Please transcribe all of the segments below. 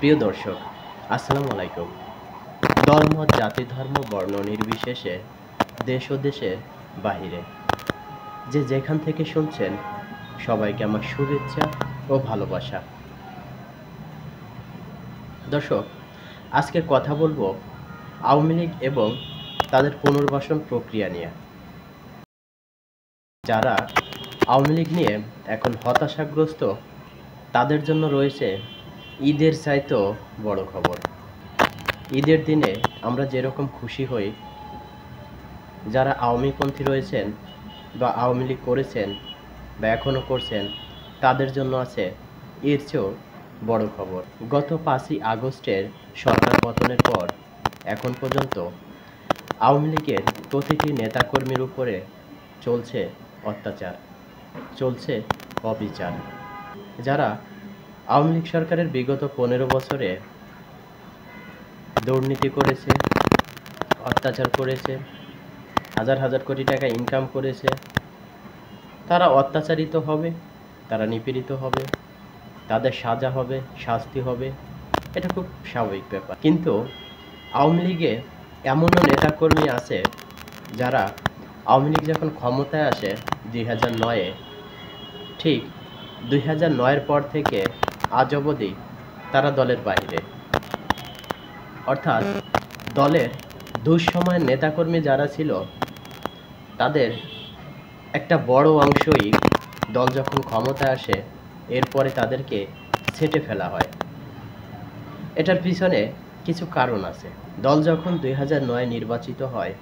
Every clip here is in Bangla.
প্রিয় দর্শক, আসসালামু আলাইকুম। দলমত, জাতি, ধর্ম, বর্ণ নির্বিশেষে দেশ ও দেশের বাহিরে যে যেখান থেকে শুনছেন, সবাইকে আমার শুভেচ্ছা ও ভালোবাসা। দর্শক, আজকে কথা বলবো আওয়ামী লীগ এবং তাদের পুনর্বাসন প্রক্রিয়া নিয়ে। যারা আওয়ামী লীগ নিয়ে এখন হতাশাগ্রস্ত, তাদের জন্য রয়েছে ঈদের চাইতেও বড় খবর। ঈদের দিনে আমরা যেরকম খুশি হই, যারা আওয়ামীপন্থী রয়েছেন বা আওয়ামী লীগ করেছেন বা এখনও করছেন, তাদের জন্য আছে এর চেয়েও বড় খবর। গত 5ই আগস্টের সরকার পতনের পর এখন পর্যন্ত আওয়ামী লীগের প্রতিটি নেতাকর্মীর উপরে চলছে অত্যাচার, চলছে অবিচার। যারা আওয়ামী লীগ সরকারের বিগত 15 বছরে দুর্নীতি করেছে, অত্যাচার করেছে, হাজার হাজার কোটি টাকা ইনকাম করেছে, তারা অত্যাচারিত হবে, তারা নিপীড়িত হবে, তাদের সাজা হবে, শাস্তি হবে, এটা খুব স্বাভাবিক ব্যাপার। কিন্তু আওয়ামী লীগে এমনও নেতাকর্মী আছে যারা আওয়ামী লীগ যখন ক্ষমতায় আসে 2009-এ, ঠিক 2009-এর পর থেকে আজ অবধি তারা দলের বাইরে। অর্থাৎ দলের দুঃসময়ের নেতাকর্মী যারা ছিল, তাদের একটা বড় অংশই দল যখন ক্ষমতায় আসে এরপরে তাদেরকে ছেঁটে ফেলা হয়। এটার পিছনে কিছু কারণ আছে। দল যখন 2009 নির্বাচিত হয়,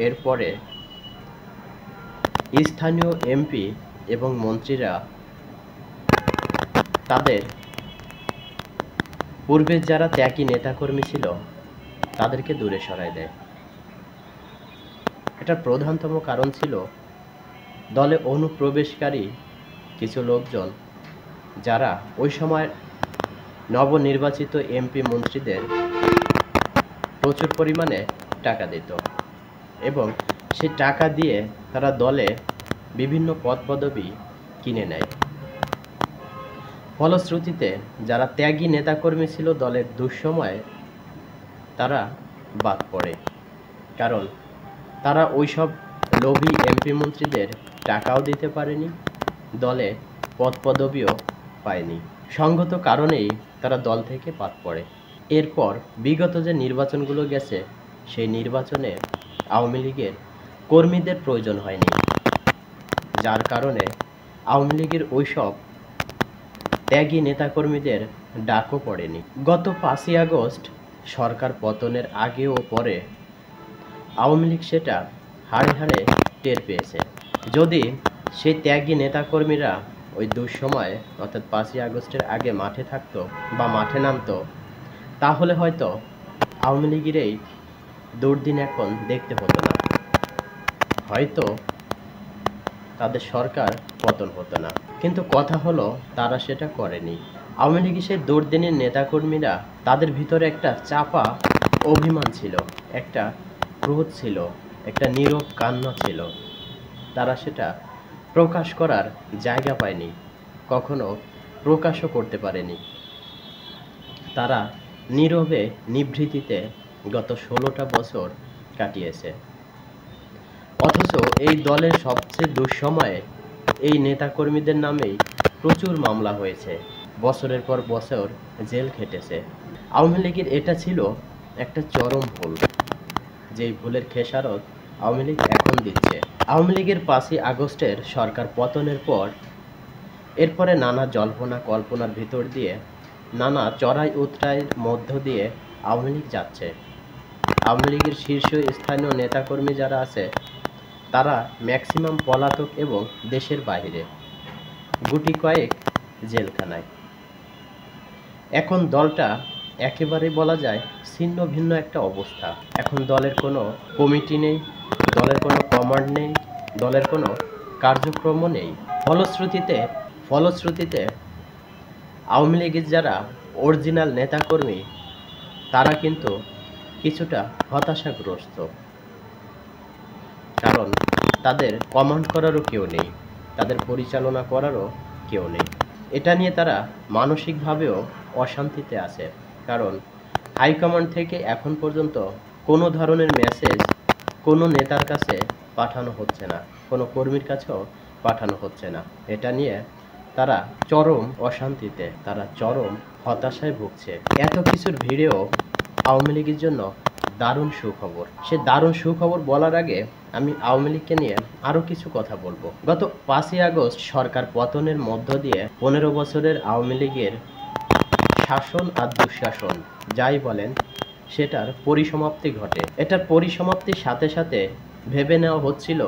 এরপরে স্থানীয় এমপি এবং মন্ত্রীরা তাদের পূর্বের যারা ত্যাগী নেতাকর্মী ছিল তাদেরকে দূরে সরায় দেয়। এটার প্রধানতম কারণ ছিল দলে অনুপ্রবেশকারী কিছু লোকজন, যারা ওই সময় নবনির্বাচিত এমপি মন্ত্রীদের প্রচুর পরিমাণে টাকা দিত এবং সেই টাকা দিয়ে তারা দলে বিভিন্ন পদ পদবি কিনে নেয়। ফলশ্রুতিতে যারা ত্যাগী নেতাকর্মী ছিল দলের দুঃসময়ে, তারা বাদ পড়ে, কারণ তারা ওইসব লোভী এমপি মন্ত্রীদের টাকাও দিতে পারেনি, দলে পদ পদবিও পায়নি। সঙ্গত কারণেই তারা দল থেকে বাদ পড়ে। এরপর বিগত যে নির্বাচনগুলো গেছে, সেই নির্বাচনে আওয়ামী লীগের কর্মীদের প্রয়োজন হয়নি, যার কারণে আওয়ামী লীগের ওইসব ত্যাগী নেতাকর্মীদের ডাকও পড়েনি। গত 5ই আগস্ট সরকার পতনের আগে ও পরে আওয়ামী লীগ সেটা হাড়ে হাড়ে টের পেয়েছে। যদি সেই ত্যাগী নেতাকর্মীরা ওই দুঃসময়ে অর্থাৎ 5ই আগস্টের আগে মাঠে থাকতো বা মাঠে নামতো, তাহলে হয়তো আওয়ামী লীগের এই দুর্দিন এখন দেখতে হতো না, হয়তো তাদের সরকার পতন হতো না। কিন্তু কথা হলো, তারা সেটা করেনি। আওয়ামী লীগের সেই দুর্দিনের নেতাকর্মীরা, তাদের ভিতরে একটা চাপা অভিমান ছিল, একটা ক্রোধ ছিল, একটা নীরব কান্না ছিল। তারা সেটা প্রকাশ করার জায়গা পায়নি, কখনো প্রকাশও করতে পারেনি। তারা নীরবে নিভৃতিতে গত 16টা বছর কাটিয়েছে। অথচ এই দলের সবচেয়ে দুঃসময়ে এই নেতাকর্মীদের নামেই প্রচুর মামলা হয়েছে, বছরের পর বছর জেল খেটেছে। আওয়ামী লীগের এটা ছিল একটা চরম ভুল, যেই ভুলের খেসারত আওয়ামী লীগ এখন দিচ্ছে। আওয়ামী লীগের 5ই আগস্টের সরকার পতনের পর এরপরে নানা জল্পনা কল্পনার ভিতর দিয়ে, নানা চড়াই উতরাইয়ের মধ্য দিয়ে আওয়ামী লীগ যাচ্ছে। আওয়ামী লীগের শীর্ষ স্থানীয় নেতাকর্মী যারা আছে, তারা ম্যাক্সিমাম পলাতক এবং দেশের বাইরে, গুটি কয়েক জেলখানায়। এখন দলটা একেবারেই বলা যায় ছিন্ন ভিন্ন একটা অবস্থা। এখন দলের কোনো কমিটি নেই, দলের কোনো কমান্ড নেই, দলের কোনো কার্যক্রমও নেই। ফলশ্রুতিতে আওয়ামী লীগের যারা অরিজিনাল নেতাকর্মী, তারা কিন্তু কিছুটা হতাশাগ্রস্ত। কারণ তাদের কমান্ড করারও কেউ নেই, তাদের পরিচালনা করারও কেউ নেই। এটা নিয়ে তারা মানসিকভাবেও অশান্তিতে আছে, কারণ হাইকমান্ড থেকে এখন পর্যন্ত কোনো ধরনের মেসেজ কোনো নেতার কাছে পাঠানো হচ্ছে না, কোনো কর্মীর কাছেও পাঠানো হচ্ছে না। এটা নিয়ে তারা চরম অশান্তিতে, তারা চরম হতাশায় ভুগছে। এত কিছুর ভিড়েও আওয়ামী লীগের জন্য দারুণ সুখবর। সে দারুণ সুখবর বলার আগে আমি আওয়ামী লীগকে নিয়ে আরও কিছু কথা বলবো। গত 5ই আগস্ট সরকার পতনের মধ্য দিয়ে 15 বছরের আওয়ামী লীগের শাসন আর দুঃশাসন যাই বলেন সেটার পরিসমাপ্তি ঘটে। এটার পরিসমাপ্তির সাথে সাথে ভেবে নেওয়া হচ্ছিল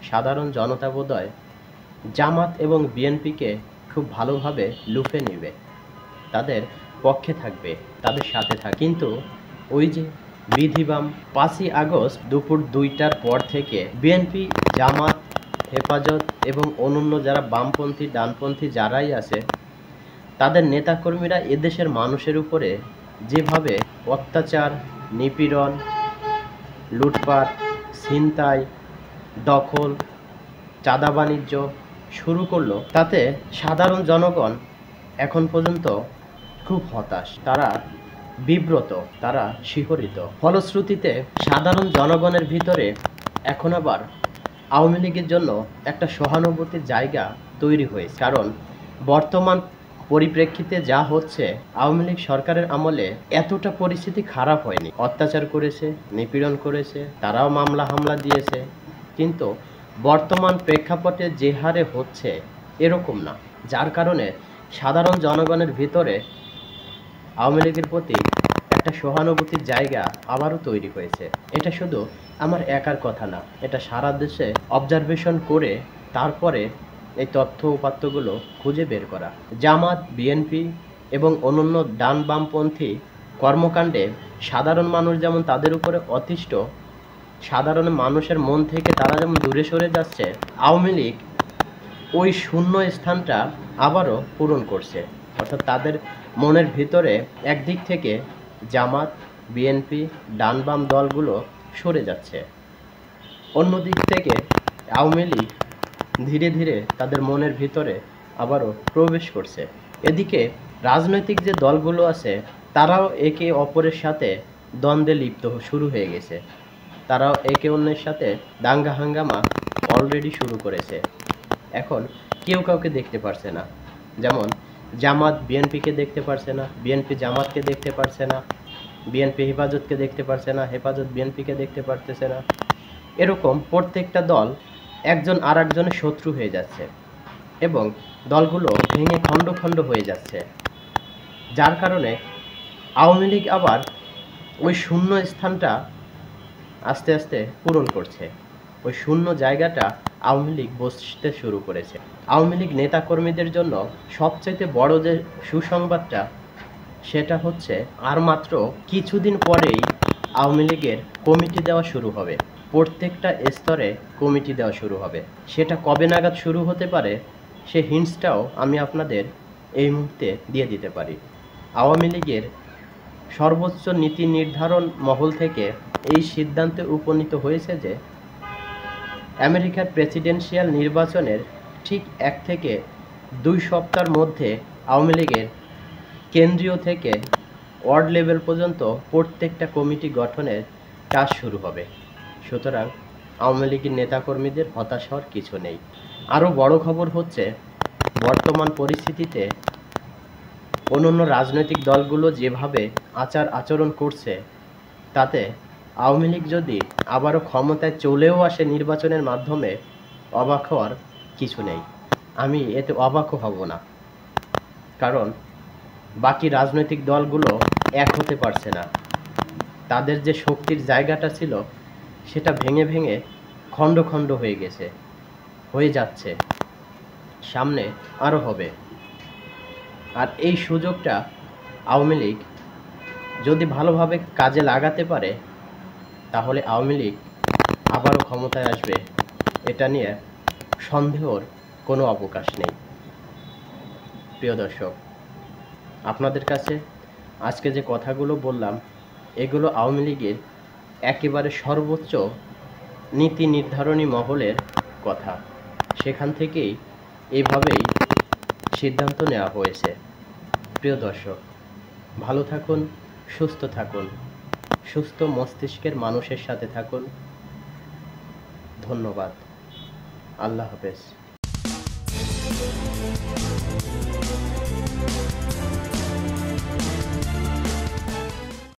সাধারণ জনতা বোধহয় জামাত এবং বিএনপিকে খুব ভালোভাবে লুফে নেবে, তাদের পক্ষে থাকবে, তাদের সাথে থাকবে। কিন্তু ওই যে বিধিবাম 5ই আগস্ট দুপুর 2টার পর থেকে বিএনপি, জামাত, হেফাজত এবং অন্যান্য যারা বামপন্থী ডানপন্থী যারাই আছে তাদের নেতাকর্মীরা এদেশের মানুষের উপরে যেভাবে অত্যাচার, নিপীড়ন, লুটপাট, ছিনতাই, দখল, চাঁদা বাণিজ্য শুরু করলো, তাতে সাধারণ জনগণ এখন পর্যন্ত খুব হতাশ, তারা বিব্রত, তারা শিহরিত। ফলশ্রুতিতে সাধারণ জনগণের ভিতরে এখন আবার আওয়ামী লীগের জন্য একটা সহানুভূতির জায়গা তৈরি হয়েছে। কারণ বর্তমান পরিপ্রেক্ষিতে যা হচ্ছে, আওয়ামী লীগ সরকারের আমলে এতটা পরিস্থিতি খারাপ হয়নি। অত্যাচার করেছে, নিপীড়ন করেছে, তারাও মামলা হামলা দিয়েছে, কিন্তু বর্তমান প্রেক্ষাপটে যে হারে হচ্ছে এরকম না, যার কারণে সাধারণ জনগণের ভিতরে আওয়ামী লীগের প্রতি একটা সহানুভূতির জায়গা আবারও তৈরি হয়েছে। এটা শুধু আমার একার কথা না, এটা সারা দেশে অবজারভেশন করে তারপরে এই তথ্য উপাত্তগুলো খুঁজে বের করা। জামাত, বিএনপি এবং অন্যান্য ডান বামপন্থী কর্মকাণ্ডে সাধারণ মানুষ যেমন তাদের উপরে অতিষ্ঠ, সাধারণ মানুষের মন থেকে তারা যেমন দূরে সরে যাচ্ছে, আওয়ামী লীগ ওই শূন্য স্থানটা আবারও পূরণ করছে। অর্থাৎ তাদের মনের ভিতরে একদিক থেকে জামাত, বিএনপি, ডান বাম দলগুলো সরে যাচ্ছে, অন্যদিক থেকে আওয়ামী লীগ ধীরে ধীরে তাদের মনের ভিতরে আবারও প্রবেশ করছে। এদিকে রাজনৈতিক যে দলগুলো আছে তারাও একে অপরের সাথে দ্বন্দ্বে লিপ্ত শুরু হয়ে গেছে, তারাও একে অন্যের সাথে দাঙ্গা হাঙ্গামা অলরেডি শুরু করেছে। এখন কেউ কাউকে দেখতে পারছে না, যেমন জামাত বিএনপিকে দেখতে পারছে না, বিএনপি জামাতকে দেখতে পারছে না, বিএনপি হেফাজতকে দেখতে পারছে না, হেফাজত বিএনপিকে দেখতে পারতেছে না। এরকম প্রত্যেকটা দল একজন আর একজনের শত্রু হয়ে যাচ্ছে এবং দলগুলো ভেঙে খণ্ড খণ্ড হয়ে যাচ্ছে, যার কারণে আওয়ামী লীগ আবার ওই শূন্য স্থানটা আস্তে আস্তে পূরণ করছে। ওই শূন্য জায়গাটা আওয়ামী লীগ বসতে শুরু করেছে। আওয়ামী লীগ নেতাকর্মীদের জন্য সবচাইতে বড় যে সুসংবাদটা সেটা হচ্ছে আর মাত্র কিছুদিন পরেই আওয়ামী লীগের কমিটি দেওয়া শুরু হবে, প্রত্যেকটা স্তরে কমিটি দেওয়া শুরু হবে। সেটা কবে নাগাদ শুরু হতে পারে সে হিন্টসটাও আমি আপনাদের এই মুহূর্তে দিয়ে দিতে পারি। আওয়ামী লীগের সর্বোচ্চ নীতি নির্ধারণ মহল থেকে এই সিদ্ধান্তে উপনীত হয়েছে যে আমেরিকার প্রেসিডেন্সিয়াল নির্বাচনের ঠিক 1 থেকে 2 সপ্তাহের মধ্যে আওয়ামী লীগের কেন্দ্রীয় থেকে ওয়ার্ড লেভেল পর্যন্ত প্রত্যেকটা কমিটি গঠনের কাজ শুরু হবে। সুতরাং আওয়ামী লীগের নেতাকর্মীদের হতাশ হওয়ার কিছু নেই। আরও বড় খবর হচ্ছে, বর্তমান পরিস্থিতিতে অন্যান্য রাজনৈতিক দলগুলো যেভাবে আচরণ করছে, তাতে আওয়ামী লীগ যদি আবারও ক্ষমতায় চলেও আসে নির্বাচনের মাধ্যমে, অবাক হওয়ার কিছু নেই। আমি এতে অবাকও হব না, কারণ বাকি রাজনৈতিক দলগুলো এক হতে পারছে না। তাদের যে শক্তির জায়গাটা ছিল সেটা ভেঙে ভেঙে খণ্ড খণ্ড হয়ে গেছে, হয়ে যাচ্ছে, সামনে আরও হবে। আর এই সুযোগটা আওয়ামী লীগ যদি ভালোভাবে কাজে লাগাতে পারে তাহলে আওয়ামী লীগ আবারও ক্ষমতায় আসবে, এটা নিয়ে সন্দেহর কোনো অবকাশ নেই। প্রিয় দর্শক, আপনাদের কাছে আজকে যে কথাগুলো বললাম এগুলো আওয়ামী লীগের একেবারে সর্বোচ্চ নীতি নির্ধারণী মহলের কথা, সেখান থেকেই এইভাবেই সিদ্ধান্ত নেওয়া হয়েছে। প্রিয় দর্শক, ভালো থাকুন, সুস্থ থাকুন, সুস্থ মস্তিষ্কের মানুষের সাথে থাকুন। ধন্যবাদ। আল্লাহ হাফেজ।